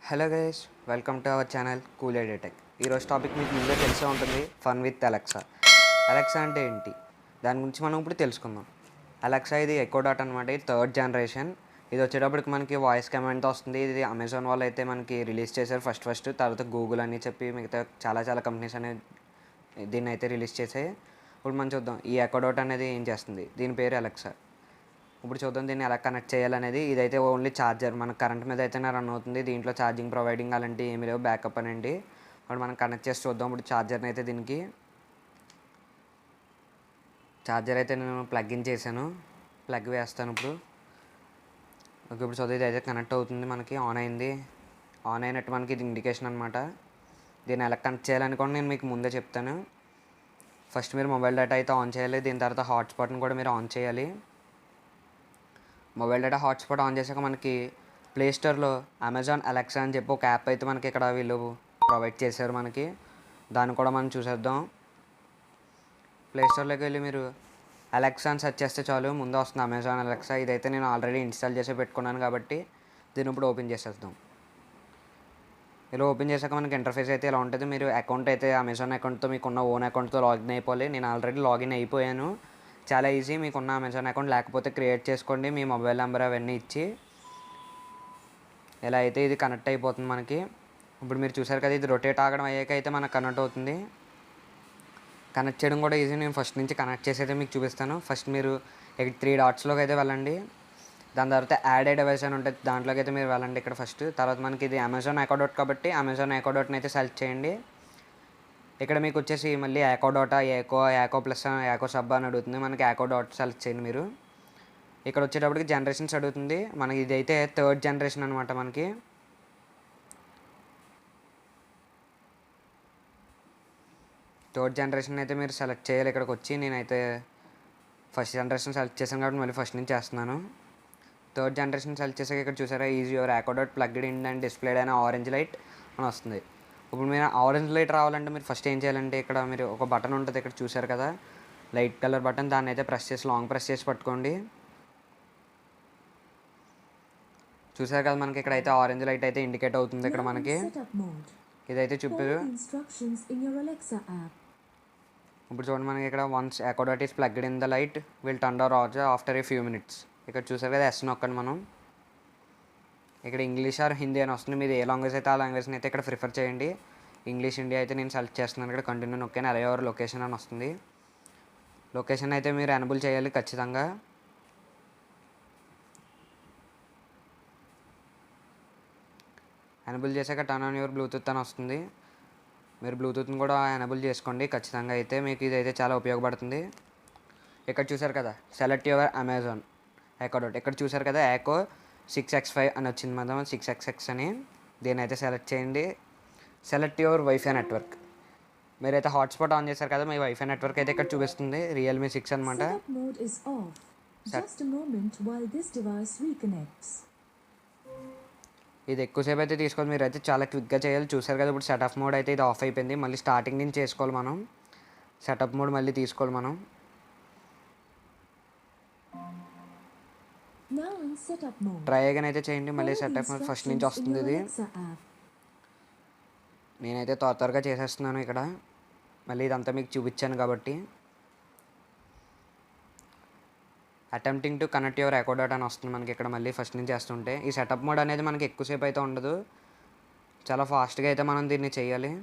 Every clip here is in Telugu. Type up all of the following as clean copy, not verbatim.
Hello guys, welcome to our channel cool edtech. ఈరోజు టాపిక్ మీకు ముందే తెలిసే ఉంటుంది, ఫన్ విత్ అలెక్సా. అలెక్సా అంటే ఏంటి, దాని గురించి మనం ఇప్పుడు తెలుసుకుందాం. అలెక్సా ఇది ఎకో డాట్ అనమాట. ఇది థర్డ్ జనరేషన్. ఇది వచ్చేటప్పటికి మనకి వాయిస్ కమాండ్తో వస్తుంది. ఇది అమెజాన్ వాళ్ళు అయితే మనకి రిలీజ్ చేశారు ఫస్ట్. తర్వాత గూగుల్ అని చెప్పి మిగతా చాలా కంపెనీస్ అనేవి దీన్ని అయితే రిలీజ్ చేసాయి. ఇప్పుడు మనం చూద్దాం ఈ ఎకో డాట్ అనేది ఏం చేస్తుంది. దీని పేరు అలెక్సా. ఇప్పుడు చూద్దాం దీన్ని ఎలా కనెక్ట్ చేయాలనేది. ఇదైతే ఓన్లీ ఛార్జర్, మన కరెంట్ మీద అయితేనే రన్ అవుతుంది. దీంట్లో ఛార్జింగ్ ప్రొవైడింగ్ అలాంటివి ఏమి లేవు, బ్యాకప్ అనండి. ఇప్పుడు మనం కనెక్ట్ చేసి చూద్దాం. ఇప్పుడు ఛార్జర్ని అయితే దీనికి ఛార్జర్ అయితే నేను ప్లగ్ ఇన్ చేశాను. ప్లగ్ వేస్తాను ఇప్పుడు. ఓకే, ఇప్పుడు చూద్దాం. ఇది అయితే కనెక్ట్ అవుతుంది, మనకి ఆన్ అయింది. ఆన్ అయినట్టు మనకి ఇది ఇండికేషన్ అనమాట. దీన్ని ఎలా కనెక్ట్ చేయాలని కూడా నేను మీకు ముందే చెప్తాను. ఫస్ట్ మీరు మొబైల్ డేటా అయితే ఆన్ చేయాలి. దీని తర్వాత హాట్స్పాట్ని కూడా మీరు ఆన్ చేయాలి. మొబైల్ డేటా హాట్స్పాట్ ఆన్ చేశాక మనకి ప్లే స్టోర్లో అమెజాన్ అలెక్సా అని చెప్పి ఒక యాప్ అయితే మనకి ఇక్కడ వీళ్ళు ప్రొవైడ్ చేశారు మనకి. దాన్ని కూడా మనం చూసేద్దాం. ప్లే స్టోర్లోకి వెళ్ళి మీరు అలెక్సా అని సెర్చ్ చేస్తే చాలు, ముందు వస్తుంది అమెజాన్ అలెక్సా. ఇదైతే నేను ఆల్రెడీ ఇన్స్టాల్ చేసి పెట్టుకున్నాను కాబట్టి దీన్ని ఇప్పుడు ఓపెన్ చేసేద్దాం. ఇలా ఓపెన్ చేశాక మనకి ఇంటర్ఫేస్ అయితే ఇలా ఉంటుంది. మీరు అకౌంట్ అయితే అమెజాన్ అకౌంట్తో, మీకున్న ఓన్ అకౌంట్తో లాగిన్ అయిపోవాలి. నేను ఆల్రెడీ లాగిన్ అయిపోయాను. చాలా ఈజీ. మీకున్న అమెజాన్ అకౌంట్ లేకపోతే క్రియేట్ చేసుకోండి, మీ మొబైల్ నెంబర్ అవన్నీ ఇచ్చి. ఇలా అయితే ఇది కనెక్ట్ అయిపోతుంది మనకి. ఇప్పుడు మీరు చూసారు కదా, ఇది రొటేట్ ఆగడం అయ్యాక అయితే మనకు కనెక్ట్ అవుతుంది. కనెక్ట్ చేయడం కూడా ఈజీ. నేను ఫస్ట్ నుంచి కనెక్ట్ చేసి అయితే మీకు చూపిస్తాను. ఫస్ట్ మీరు ఇక్కడ 3 డాట్స్లోకి అయితే వెళ్ళండి. దాని తర్వాత యాడ్ డివైస్ అని ఉంటుంది, దాంట్లోకి అయితే మీరు వెళ్ళండి ఇక్కడ ఫస్ట్. తర్వాత మనకి ఇది అమెజాన్ ఎకో డాట్ కాబట్టి అమెజాన్ ఎకో డాట్ని అయితే సెలెక్ట్ చేయండి. ఇక్కడ మీకు వచ్చేసి మళ్ళీ యాకో డాటా, యాకో ప్లస్, యాకో సబ్ అని అడుగుతుంది. మనకి యాకో డాట్ సెలెక్ట్ చేయండి మీరు. ఇక్కడ వచ్చేటప్పటికి జనరేషన్స్ అడుగుతుంది. మనకి ఇదైతే థర్డ్ జనరేషన్ అనమాట. మనకి థర్డ్ జనరేషన్ అయితే మీరు సెలెక్ట్ చేయాలి. ఇక్కడికి వచ్చి నేనైతే ఫస్ట్ జనరేషన్ సెలెక్ట్ చేశాను కాబట్టి మళ్ళీ ఫస్ట్ నుంచి చేస్తున్నాను. థర్డ్ జనరేషన్ సెలెక్ట్ చేసాక ఇక్కడ చూసారా, ఈజీ యువర్ యాకో dot plugged in and displayed అయిన ఆరెంజ్ లైట్ అని వస్తుంది. ఇప్పుడు మీరు ఆరెంజ్ లైట్ రావాలంటే మీరు ఫస్ట్ ఏం చేయాలంటే, ఇక్కడ మీరు ఒక బటన్ ఉంటుంది, ఇక్కడ చూసారు కదా లైట్ కలర్ బటన్, దాన్ని అయితే లాంగ్ ప్రెస్ చేసి పట్టుకోండి. చూసారు కదా మనకి ఇక్కడ అయితే ఆరెంజ్ లైట్ అయితే ఇండికేట్ అవుతుంది. ఇక్కడ మనకి ఇదైతే చూపారు. ఇప్పుడు చూడండి, మనకి ఇక్కడ once echo dot is plugged in the light will turn on after a few minutes. ఇక్కడ చూసారు కదా, ఎస్ నొక్కండి మనం. ఇక్కడ ఇంగ్లీష్ ఆర్ హిందీ అని వస్తుంది. మీరు ఏ లాంగ్వేజ్ అయితే ఆ లాంగ్వేజ్ని అయితే ఇక్కడ ప్రిఫర్ చేయండి. ఇంగ్లీష్ ఇండియా అయితే నేను సెలెక్ట్ చేస్తున్నాను. ఇక్కడ కంటిన్యూ నొక్కాను. అరే ఎవరు లొకేషన్ అని వస్తుంది. లొకేషన్ అయితే మీరు ఎనబుల్ చేయాలి ఖచ్చితంగా. ఎనబుల్ చేశాక టర్న్ ఆన్ యువర్ బ్లూటూత్ అని వస్తుంది. మీరు బ్లూటూత్ని కూడా ఎనబుల్ చేసుకోండి ఖచ్చితంగా. అయితే మీకు ఇదైతే చాలా ఉపయోగపడుతుంది. ఇక్కడ చూసారు కదా, select your Amazon echo dot. ఇక్కడ చూసారు కదా, ఎకో 6X5 అని వచ్చింది మనం, 6XX అని. దీన్ని అయితే సెలెక్ట్ చేయండి. Select your wifi network. మీరైతే హాట్స్పాట్ ఆన్ చేశారు కదా, మీ వైఫై నెట్వర్క్ అయితే ఇక్కడ చూపిస్తుంది. రియల్మీ 6 అనమాట. ఇది ఎక్కువసేపు అయితే తీసుకోవాలి, మీరు అయితే చాలా క్విక్గా చేయాలి. చూసారు కదా, ఇప్పుడు సెటప్ మోడ్ అయితే ఇది ఆఫ్ అయిపోయింది. మళ్ళీ స్టార్టింగ్ నుంచి చేసుకోవాలి మనం. సెటప్ మోడ్ మళ్ళీ తీసుకోవాలి మనం. ట్రై అగైన్ అయితే చేయండి. మళ్ళీ సెటప్ మోడ్ ఫస్ట్ నుంచి వస్తుంది ఇది. నేనైతే త్వరగా చేసేస్తున్నాను ఇక్కడ. మళ్ళీ ఇదంతా మీకు చూపించాను కాబట్టి. Attempting to connect your echo dot అని వస్తుంది మనకి ఇక్కడ. మళ్ళీ ఫస్ట్ నుంచి చేస్తుంటే ఈ సెటప్ మోడ్ అనేది మనకి ఎక్కువసేపు అయితే ఉండదు, చాలా ఫాస్ట్గా అయితే మనం దీన్ని చేయాలి.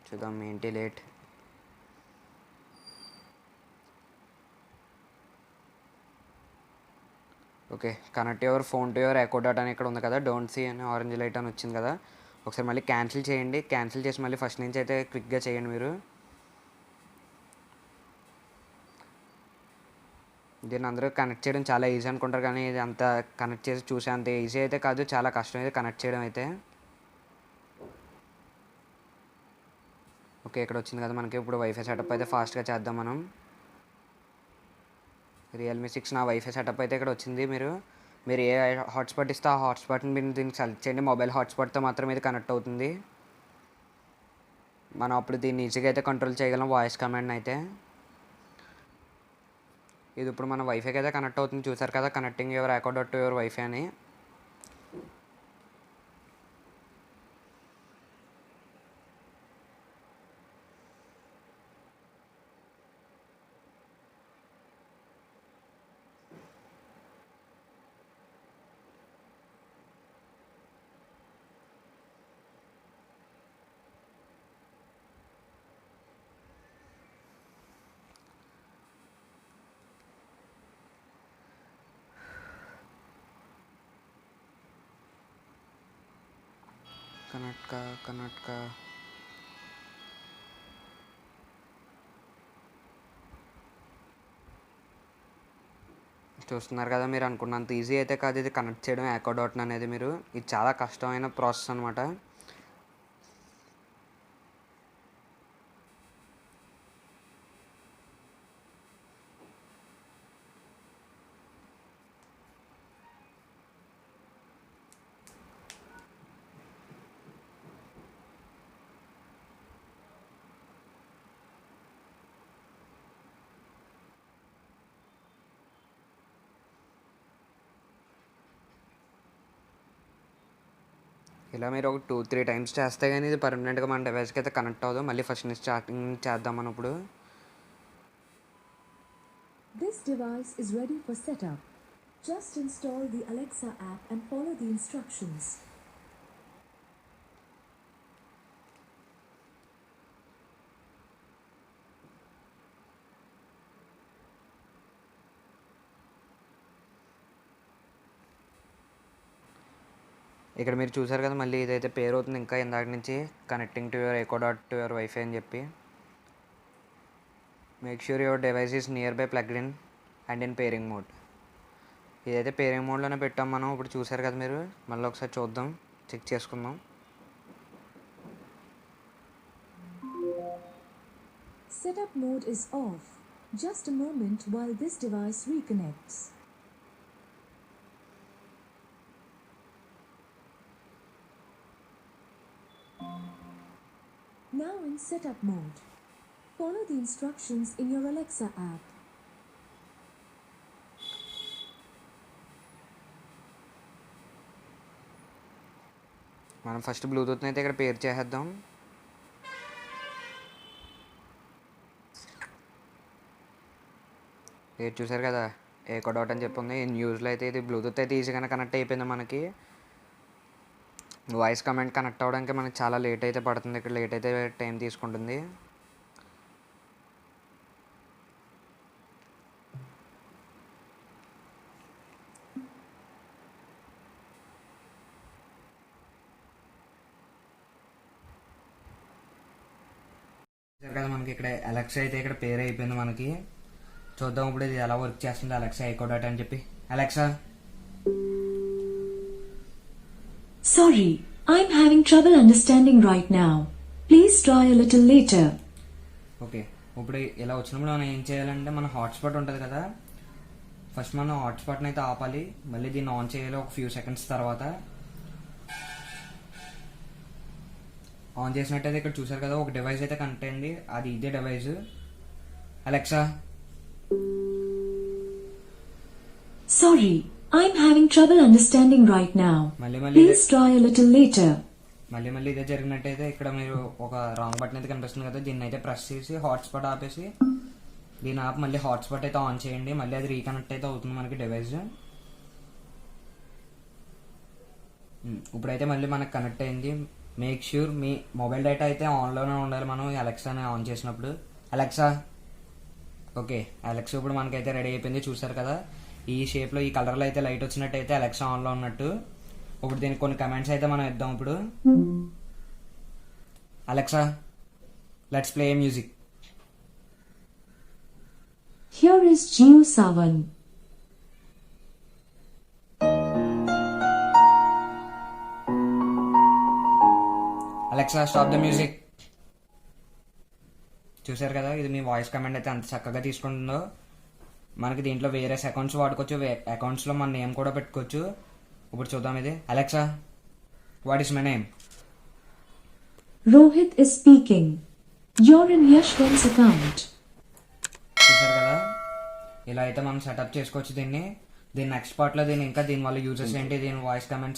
చూద్దాం ఏంటి late. Okay, connect your phone to your echo dot అని ఇక్కడ ఉంది కదా, డోంట్ సీ అని ఆరెంజ్ లైట్ అని వచ్చింది కదా. ఒకసారి మళ్ళీ క్యాన్సిల్ చేయండి. క్యాన్సిల్ చేసి మళ్ళీ ఫస్ట్ నుంచి అయితే క్విక్గా చేయండి మీరు. దీన్ని అందరూ కనెక్ట్ చేయడం చాలా ఈజీ అనుకుంటారు, కానీ ఇది అంత కనెక్ట్ చేసి చూసే అంత ఈజీ అయితే కాదు, చాలా కష్టం అయితే కనెక్ట్ చేయడం అయితే. ఓకే, ఇక్కడ వచ్చింది కదా మనకి. ఇప్పుడు వైఫై సెటప్ అయితే ఫాస్ట్గా చేద్దాం మనం. రియల్మీ 6 నా వైఫై సెటప్ అయితే ఇక్కడ వచ్చింది. మీరు ఏ హాట్స్పాట్ ఇస్తే ఆ హాట్స్పాట్ని మీరు దీనికి సెలెక్ట్ చేయండి. మొబైల్ హాట్స్పాట్తో మాత్రం ఇది కనెక్ట్ అవుతుంది. మనం అప్పుడు దీన్ని ఈజీగా అయితే కంట్రోల్ చేయగలం వాయిస్ కమాండ్ అయితే. ఇది ఇప్పుడు మన వైఫైకి అయితే కనెక్ట్ అవుతుంది. చూసారు కదా, connecting your echo dot to your wifi అని. కనెక్ట్ చూస్తున్నారు కదా, మీరు అనుకున్నంత ఈజీ అయితే కాదు ఇది కనెక్ట్ చేయడం ఎకో డాట్ అనేది. మీరు ఇది చాలా కష్టమైన ప్రాసెస్ అనమాట. ఇలా మీరు ఒక 2-3 టైమ్స్ చేస్తే కానీ ఇది పర్మనెంట్గా మన డివైస్కి అయితే కనెక్ట్ అవ్వదు. మళ్ళీ ఫస్ట్ నుంచి స్టార్టింగ్ చేద్దాం మనం ఇప్పుడు. This device is ready for setup. Just install the Alexa app and follow the instructions. ఇక్కడ మీరు చూసారు కదా, మళ్ళీ ఇదైతే పేరు అవుతుంది ఇంకా ఇందాక నుంచి, connecting to your echo dot to your wifi అని చెప్పి. Make sure your device is nearby plugged in and in pairing mode. ఇదైతే పేరింగ్ మోడ్లోనే పెట్టాం మనం. ఇప్పుడు చూసారు కదా మీరు, మళ్ళీ ఒకసారి చూద్దాం, చెక్ చేసుకుందాం. Setup mode is off. Just a moment while this device reconnects. Now in setup mode. Follow the instructions in your Alexa app. మనం ఫస్ట్ బ్లూటూత్ని అయితే ఇక్కడ పేర్ చేసేద్దాం. పేరు చూసారు కదా, ఎకో డాట్ అని చెప్పి ఉంది. న్యూస్లో అయితే ఇది బ్లూటూత్ అయితే ఈజీగానే కనెక్ట్ అయిపోయింది మనకి. వాయిస్ కమాండ్ కనెక్ట్ అవ్వడానికి మనకి చాలా లేట్ అయితే పడుతుంది. ఇక్కడ లేట్ అయితే టైం తీసుకుంటుంది. కదా మనకి ఇక్కడ అలెక్సా అయితే ఇక్కడ పేరు అయిపోయింది మనకి. చూద్దాం ఇప్పుడు ఇది ఎలా వర్క్ చేస్తుంది అలెక్సా ఎకో డాట్ అని చెప్పి. Alexa, Sorry, I'm having trouble understanding right now. Please try a little later. Okay, ఇప్పుడు ఇలా వచ్చినప్పుడు మనం ఏం చేయాలంటే, మన హాట్స్పాట్ ఉంటుంది కదా, ఫస్ట్ మనం హాట్స్పాట్ని అయితే ఆపాలి. మళ్ళీ దీన్ని ఆన్ చేయాలి ఒక ఫ్యూ సెకండ్స్ తర్వాత. ఆన్ చేసినట్టయితే ఇక్కడ చూసారు కదా, ఒక డివైస్ అయితే కనెక్ట్ అయింది. అది ఇదే device. Alexa, Sorry, I'm having trouble understanding right now. Please try a little later. మళ్ళీ ఇదే జరిగినట్టయితే ఇక్కడ మీరు ఒక రాంగ్ బటన్ అయితే కనిపిస్తుంది కదా, దీన్ని అయితే ప్రెస్ చేసి హాట్స్పాట్ ఆపేసి దీని ఆపి మళ్ళీ హాట్స్పాట్ అయితే ఆన్ చేయండి. మళ్ళీ అది రీకనెక్ట్ అయితే అవుతుంది మనకి డివైస్. ఇప్పుడైతే మళ్ళీ మనకు కనెక్ట్ అయింది. మేక్ ష్యూర్ మీ మొబైల్ డేటా అయితే ఆన్లోనే ఉండాలి మనం అలెక్సాని ఆన్ చేసినప్పుడు. అలెక్సా, ఓకే, అలెక్సా ఇప్పుడు మనకైతే రెడీ అయిపోయింది. చూసారు కదా, ఈ షేప్లో ఈ కలర్లో అయితే లైట్ వచ్చినట్టయితే అలెక్సా ఆన్లో ఉన్నట్టు. ఇప్పుడు దీనికి కొన్ని కమెంట్స్ అయితే మనం ఇద్దాం. ఇప్పుడు Alexa, let's play music. Here is Geo Savan. Alexa, stop the music. చూసారు కదా, ఇది మీ వాయిస్ కమాండ్ అయితే అంత చక్కగా తీసుకుంటుందో. మనకి దీంట్లో వేరే అకౌంట్స్ వాడుకోవచ్చు, అకౌంట్స్లో మన నేమ్ కూడా పెట్టుకోవచ్చు. ఇప్పుడు చూద్దాం ఇది. Alexa, what is my name? Rohit is speaking. You're in Yashwant's account. చూసారు కదా, ఇలా అయితే మనం సెటప్ చేసుకోవచ్చు దీన్ని నెక్స్ట్ పార్ట్లో దీని ఇంకా దీని వల్ల యూజెస్ ఏంటి, దీని వాయిస్ కమెంట్స్